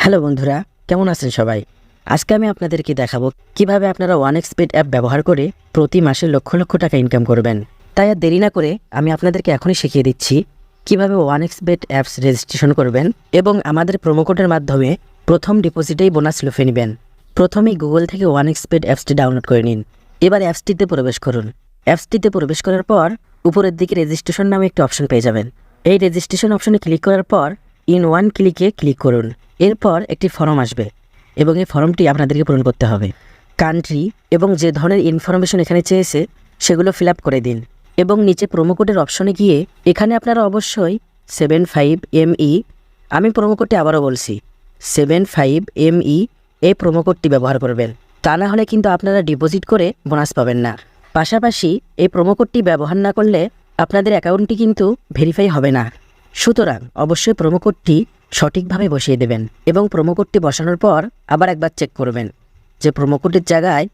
Hello বন্ধুরা, কেমন আছেন সবাই? আজকে আমি আপনাদেরকে দেখাবো কিভাবে আপনারা ওয়ানএক্সপেড অ্যাপ ব্যবহার করে প্রতি মাসে লক্ষ লক্ষ টাকা ইনকাম করবেন। তাই আর দেরি না করে আমি আপনাদেরকে এখনই শিখিয়ে দিচ্ছি কিভাবে ওয়ানএক্সপেড অ্যাপস রেজিস্ট্রেশন করবেন এবং আমাদের প্রোমোকোডের মাধ্যমে প্রথম ডিপোজিটেই বোনাস লুফে নেবেন। প্রথমেই গুগল থেকে ওয়ানএক্সপেড অ্যাপসটি ডাউনলোড করে নিন। এবার অ্যাপসটিতে প্রবেশ করুন। অ্যাপসটিতে প্রবেশ করার পর উপরের দিকে রেজিস্ট্রেশন নামে একটি অপশন পেয়ে যাবেন। এই রেজিস্ট্রেশন অপশনে ক্লিক করার পর ইন ওয়ান ক্লিকে ক্লিক করুন। এরপর একটি ফর্ম আসবে এবং এই ফর্মটি আপনাদেরকে পূরণ করতে হবে। কান্ট্রি এবং যে ধরনের ইনফরমেশন এখানে চেয়েছে সেগুলো ফিল আপ করে দিন এবং নিচে প্রোমোকোডের অপশনে গিয়ে এখানে আপনারা অবশ্যই 75ME, আমি প্রোমোকোডটি আবারও বলছি 75ME এই প্রোমোকোডটি ব্যবহার করবেন। তা না হলে কিন্তু আপনারা ডিপোজিট করে বোনাস পাবেন না। পাশাপাশি এই প্রোমোকোডটি ব্যবহার না করলে আপনাদের অ্যাকাউন্টটি কিন্তু ভেরিফাই হবে না। সুতরাং অবশ্যই প্রোমোকোডটি সঠিকভাবে বসিয়ে দেবেন এবং প্রোমোকোডটি বসানোর পর আবার একবার চেক করবেন যে প্রোমোকোডের জায়গায়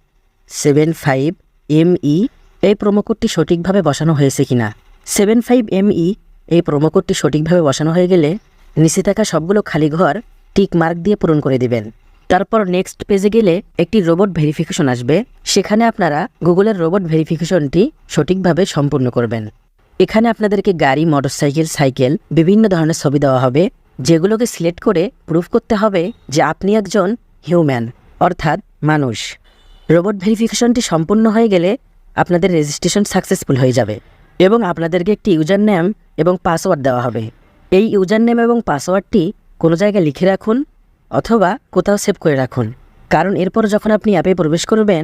75ME এই প্রোমোকোডটি সঠিকভাবে বসানো হয়েছে কিনা। 75ME এই প্রোমোকোডটি সঠিকভাবে বসানো হয়ে গেলে নিচে থাকা সবগুলো খালি ঘর টিক মার্ক দিয়ে পূরণ করে দিবেন। তারপর নেক্সট পেজে গেলে একটি রোবট ভেরিফিকেশন আসবে। সেখানে আপনারা গুগলের রোবট ভেরিফিকেশনটি সঠিকভাবে সম্পূর্ণ করবেন। এখানে আপনাদেরকে গাড়ি, মোটরসাইকেল, সাইকেল বিভিন্ন ধরনের ছবি দেওয়া হবে, যেগুলোকে সিলেক্ট করে প্রুফ করতে হবে যে আপনি একজন হিউম্যান, অর্থাৎ মানুষ। রোবট ভেরিফিকেশনটি সম্পূর্ণ হয়ে গেলে আপনাদের রেজিস্ট্রেশন সাকসেসফুল হয়ে যাবে এবং আপনাদেরকে একটি ইউজার নেম এবং পাসওয়ার্ড দেওয়া হবে। এই ইউজার নেম এবং পাসওয়ার্ডটি কোনো জায়গায় লিখে রাখুন অথবা কোথাও সেভ করে রাখুন, কারণ এরপর যখন আপনি অ্যাপে প্রবেশ করবেন,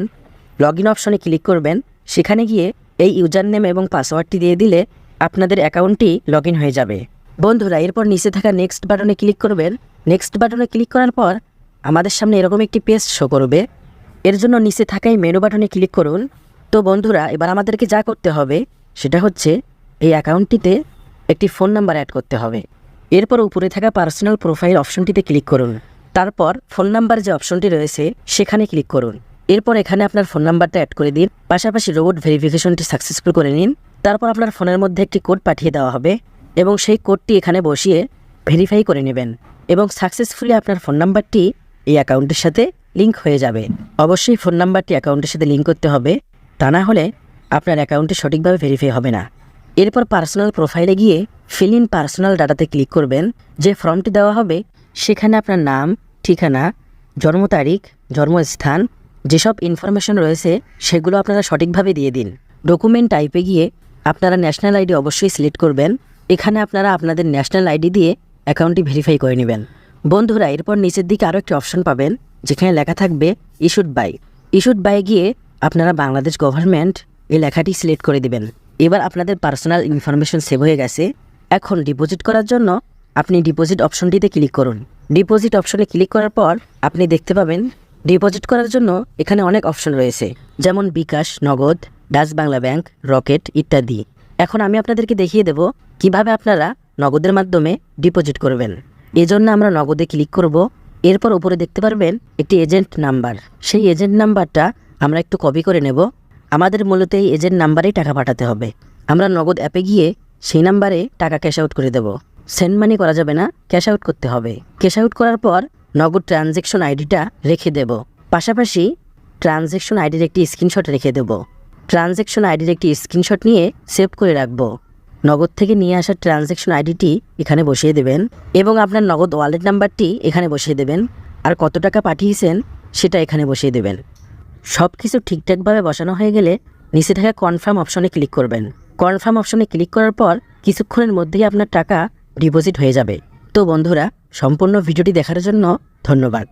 লগ ইন অপশনে ক্লিক করবেন, সেখানে গিয়ে এই ইউজার নেম এবং পাসওয়ার্ডটি দিয়ে দিলে আপনাদের অ্যাকাউন্টটি লগ ইন হয়ে যাবে। বন্ধুরা, এরপর নিচে থাকা নেক্সট বাটনে ক্লিক করবেন। নেক্সট বাটনে ক্লিক করার পর আমাদের সামনে এরকম একটি পেজ শো করবে। এর জন্য নিচে থাকা এই মেনু বাটনে ক্লিক করুন। তো বন্ধুরা, এবার আমাদেরকে যা করতে হবে সেটা হচ্ছে এই অ্যাকাউন্টটিতে একটি ফোন নাম্বার অ্যাড করতে হবে। এরপর উপরে থাকা পার্সোনাল প্রোফাইল অপশনটিতে ক্লিক করুন। তারপর ফোন নাম্বার যে অপশনটি রয়েছে সেখানে ক্লিক করুন। এরপর এখানে আপনার ফোন নাম্বারটা অ্যাড করে দিন, পাশাপাশি রোবট ভেরিফিকেশনটি সাকসেসফুল করে নিন। তারপর আপনার ফোনের মধ্যে একটি কোড পাঠিয়ে দেওয়া হবে এবং সেই কোডটি এখানে বসিয়ে ভেরিফাই করে নেবেন এবং সাকসেসফুলি আপনার ফোন নাম্বারটি এই অ্যাকাউন্টের সাথে লিঙ্ক হয়ে যাবে। অবশ্যই ফোন নাম্বারটি অ্যাকাউন্টের সাথে লিঙ্ক করতে হবে, তা না হলে আপনার অ্যাকাউন্টটি সঠিকভাবে ভেরিফাই হবে না। এরপর পার্সোনাল প্রোফাইলে গিয়ে ফিল ইন পার্সোনাল ডাটাতে ক্লিক করবেন। যে ফর্মটি দেওয়া হবে সেখানে আপনার নাম, ঠিকানা, জন্ম তারিখ, জন্মস্থান, যেসব ইনফরমেশন রয়েছে সেগুলো আপনারা সঠিকভাবে দিয়ে দিন। ডকুমেন্ট টাইপে গিয়ে আপনারা ন্যাশনাল আইডি অবশ্যই সিলেক্ট করবেন। এখানে আপনারা আপনাদের ন্যাশনাল আইডি দিয়ে অ্যাকাউন্টটি ভেরিফাই করে নেবেন। বন্ধুরা, এরপর নিচের দিকে আরও একটি অপশন পাবেন যেখানে লেখা থাকবে ইস্যুড বাই। ইস্যুড বাই গিয়ে আপনারা বাংলাদেশ গভর্নমেন্ট এই লেখাটি সিলেক্ট করে দিবেন। এবার আপনাদের পার্সোনাল ইনফরমেশন সেভ হয়ে গেছে। এখন ডিপোজিট করার জন্য আপনি ডিপোজিট অপশনটিতে ক্লিক করুন। ডিপোজিট অপশনে ক্লিক করার পর আপনি দেখতে পাবেন ডিপোজিট করার জন্য এখানে অনেক অপশন রয়েছে, যেমন বিকাশ, নগদ, ডাচ বাংলা ব্যাংক, রকেট ইত্যাদি। এখন আমি আপনাদেরকে দেখিয়ে দেব কিভাবে আপনারা নগদের মাধ্যমে ডিপোজিট করবেন। এজন্য আমরা নগদে ক্লিক করব। এরপর উপরে দেখতে পারবেন একটি এজেন্ট নাম্বার। সেই এজেন্ট নাম্বারটা আমরা একটু কপি করে নেব। আমাদের মূলত এই এজেন্ট নাম্বারেই টাকা পাঠাতে হবে। আমরা নগদ অ্যাপে গিয়ে সেই নাম্বারে টাকা ক্যাশ আউট করে দেব। সেন্ড মানি করা যাবে না, ক্যাশ আউট করতে হবে। ক্যাশ আউট করার পর নগদ ট্রানজ্যাকশন আইডিটা রেখে দেব। পাশাপাশি ট্রানজ্যাকশন আইডির একটি স্ক্রিনশট রেখে দেব। ট্রানজ্যাকশন আইডির একটি স্ক্রিনশট নিয়ে সেভ করে রাখব। নগদ থেকে নিয়ে আসা ট্রানজ্যাকশন আইডিটি এখানে বসিয়ে দেবেন এবং আপনার নগদ ওয়ালেট নাম্বারটি এখানে বসিয়ে দেবেন, আর কত টাকা পাঠিয়েছেন সেটা এখানে বসিয়ে দেবেন। সব কিছু ঠিকঠাকভাবে বসানো হয়ে গেলে নিচে থাকা কনফার্ম অপশনে ক্লিক করবেন। কনফার্ম অপশনে ক্লিক করার পর কিছুক্ষণের মধ্যেই আপনার টাকা ডিপোজিট হয়ে যাবে। তো বন্ধুরা, সম্পূর্ণ ভিডিওটি দেখার জন্য ধন্যবাদ।